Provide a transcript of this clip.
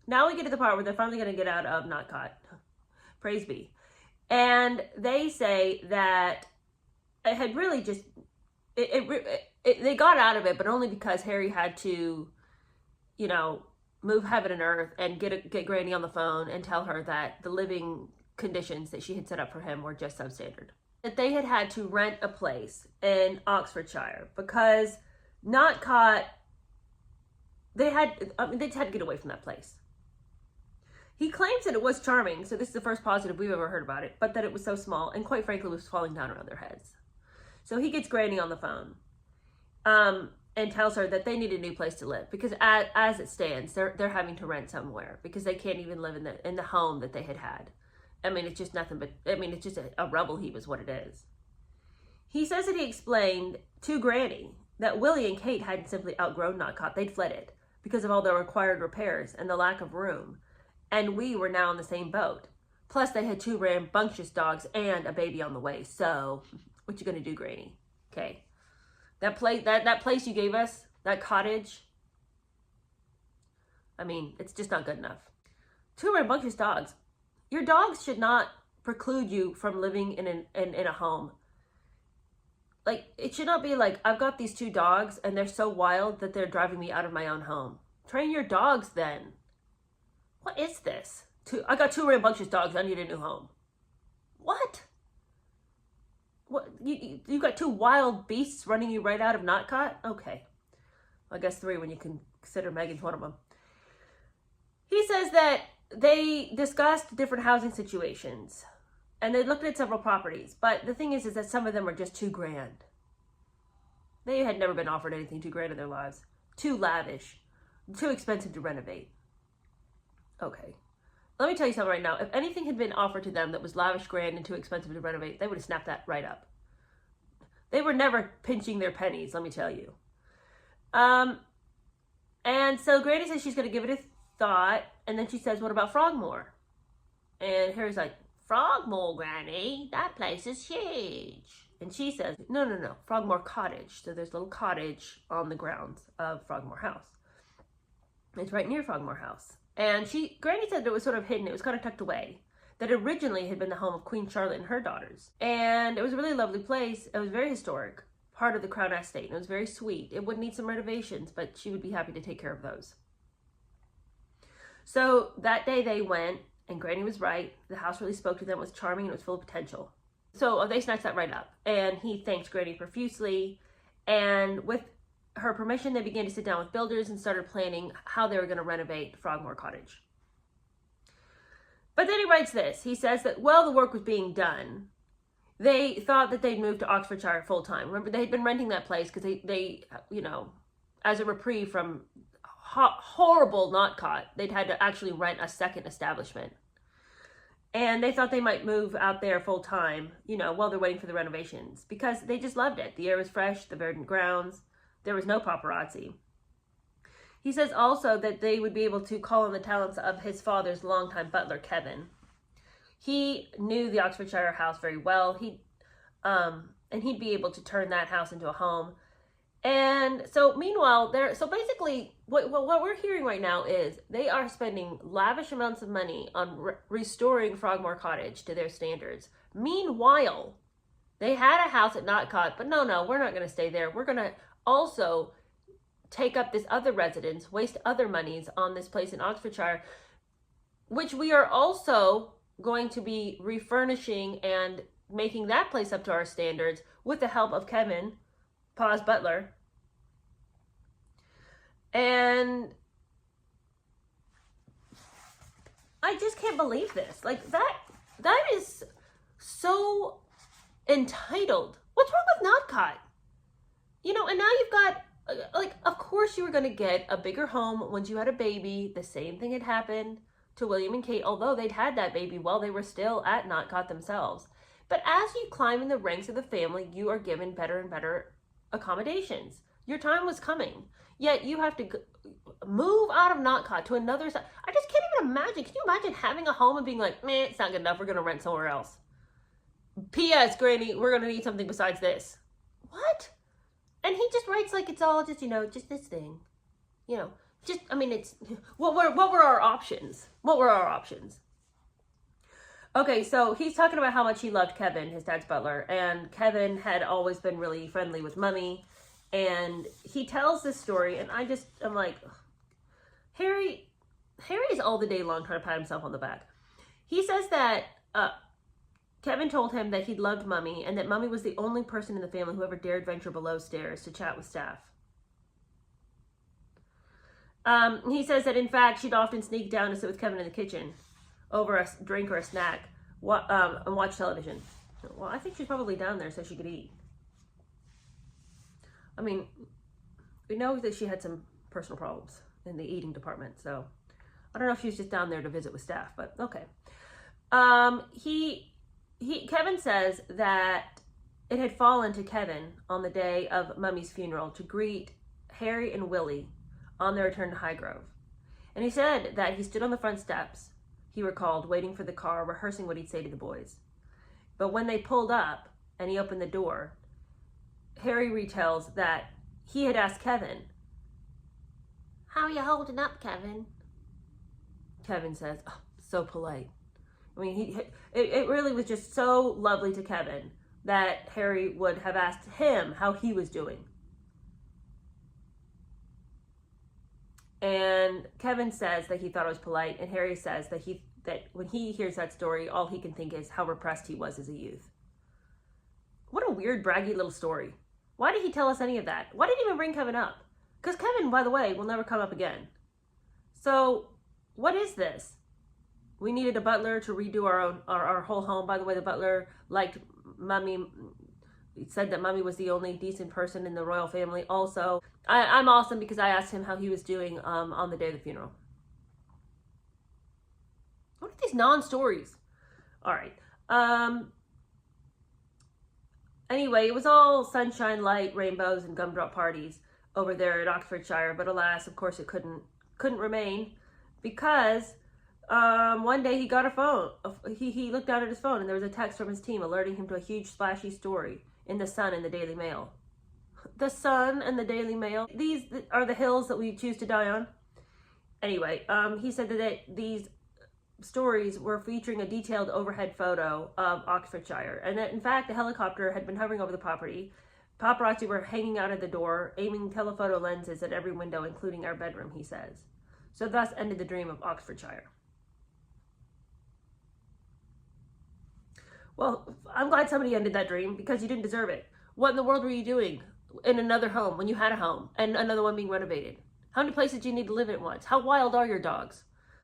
Now we get to the part where they're finally going to get out of not caught. Praise be. And they say that it had really just, they got out of it, but only because Harry had to, move heaven and earth and get Granny on the phone and tell her that the living conditions that she had set up for him were just substandard. That they had to rent a place in Oxfordshire because not caught, they just had to get away from that place. He claims that it was charming, so this is the first positive we've ever heard about it, but that it was so small and quite frankly was falling down around their heads. So he gets Granny on the phone and tells her that they need a new place to live because as it stands, they're having to rent somewhere because they can't even live in the home that they had. I mean, it's just nothing but, it's just a rubble heap is what it is. He says that he explained to Granny that Willie and Kate hadn't simply outgrown Not Caught, they'd fled it because of all the required repairs and the lack of room. And we were now in the same boat. Plus, they had 2 rambunctious dogs and a baby on the way. So, what you gonna do, Granny? Okay, that place you gave us, that cottage. I mean, it's just not good enough. 2 rambunctious dogs. Your dogs should not preclude you from living in a home. Like, it should not be like, I've got these 2 dogs and they're so wild that they're driving me out of my own home. Train your dogs then. What is this? I got 2 rambunctious dogs. I need a new home. What? What? You got 2 wild beasts running you right out of Not Caught? Okay. I guess 3 when you can consider Megan's one of them. He says that they discussed different housing situations and they looked at several properties. But the thing is that some of them are just too grand. They had never been offered anything too grand in their lives. Too lavish. Too expensive to renovate. Okay. Let me tell you something right now. If anything had been offered to them that was lavish, grand, and too expensive to renovate, they would have snapped that right up. They were never pinching their pennies, let me tell you. And so Granny says she's going to give it a thought, and then she says, what about Frogmore? And Harry's like, Frogmore, Granny? That place is huge. And she says, no, Frogmore Cottage. So there's a little cottage on the grounds of Frogmore House. It's right near Frogmore House. And Granny said that it was sort of hidden. It was kind of tucked away. That originally had been the home of Queen Charlotte and her daughters. And it was a really lovely place. It was very historic. Part of the Crown Estate. And it was very sweet. It would need some renovations, but she would be happy to take care of those. So that day they went, and Granny was right. The house really spoke to them. It was charming and it was full of potential. So they snatched that right up. And he thanked Granny profusely. And with her permission, they began to sit down with builders and started planning how they were going to renovate Frogmore Cottage. But then he writes this. He says that while the work was being done, they thought that they'd move to Oxfordshire full time. Remember, they had been renting that place because they as a reprieve from horrible Not Caught, they'd had to actually rent a second establishment. And they thought they might move out there full time, while they're waiting for the renovations because they just loved it. The air was fresh, the verdant grounds. There was no paparazzi. He says also that they would be able to call on the talents of his father's longtime butler, Kevin. He knew the Oxfordshire house very well. And he'd be able to turn that house into a home. And so meanwhile, basically what we're hearing right now is they are spending lavish amounts of money on restoring Frogmore Cottage to their standards. Meanwhile, they had a house at Not Caught, but no, we're not going to stay there. We're going to also take up this other residence, waste other monies on this place in Oxfordshire, which we are also going to be refurnishing and making that place up to our standards with the help of Kevin, Pa's butler. And I just can't believe this. Like, that is so entitled. What's wrong with Not Caught? And now you've got, of course you were going to get a bigger home once you had a baby. The same thing had happened to William and Kate, although they'd had that baby while they were still at Not Caught themselves. But as you climb in the ranks of the family, you are given better and better accommodations. Your time was coming. Yet you have to move out of Not Caught to another side. I just can't even imagine. Can you imagine having a home and being like, meh, it's not good enough. We're going to rent somewhere else. P.S. Granny, we're going to need something besides this. What? And he just writes like it's all just, just this thing. just, I mean, it's, what were our options? What were our options? Okay, so he's talking about how much he loved Kevin, his dad's butler, and Kevin had always been really friendly with Mummy, and he tells this story, and I'm like, Harry is all the day long trying to pat himself on the back. He says that Kevin told him that he loved Mummy, and that Mummy was the only person in the family who ever dared venture below stairs to chat with staff. He says that, in fact, she'd often sneak down to sit with Kevin in the kitchen over a drink or a snack and watch television. Well, I think she's probably down there so she could eat. I mean, we know that she had some personal problems in the eating department, so I don't know if she's just down there to visit with staff, but okay. Kevin says that it had fallen to Kevin on the day of Mummy's funeral to greet Harry and Willie on their return to Highgrove. And he said that he stood on the front steps, he recalled, waiting for the car, rehearsing what he'd say to the boys. But when they pulled up and he opened the door, Harry retells that he had asked Kevin, "How are you holding up, Kevin?" Kevin says, "Oh, so polite." I mean, it really was just so lovely to Kevin that Harry would have asked him how he was doing. And Kevin says that he thought it was polite, and Harry says that when he hears that story, all he can think is how repressed he was as a youth. What a weird, braggy little story. Why did he tell us any of that? Why did he even bring Kevin up? Because Kevin, by the way, will never come up again. So, what is this? We needed a butler to redo our whole home. By the way, the butler liked Mummy. He said that Mummy was the only decent person in the royal family. Also, I'm awesome because I asked him how he was doing on the day of the funeral. What are these non-stories? All right. Anyway, it was all sunshine, light, rainbows, and gumdrop parties over there at Oxfordshire. But alas, of course, it couldn't remain because one day he got a phone. He looked down at his phone and there was a text from his team alerting him to a huge splashy story in the Sun and the Daily Mail. The Sun and the Daily Mail. These are the hills that we choose to die on. Anyway, he said that these stories were featuring a detailed overhead photo of Oxfordshire, and that in fact a helicopter had been hovering over the property. Paparazzi were hanging out at the door, aiming telephoto lenses at every window, including our bedroom, he says. So thus ended the dream of Oxfordshire. Well, I'm glad somebody ended that dream because you didn't deserve it. What in the world were you doing in another home when you had a home and another one being renovated? How many places do you need to live at once? How wild are your dogs?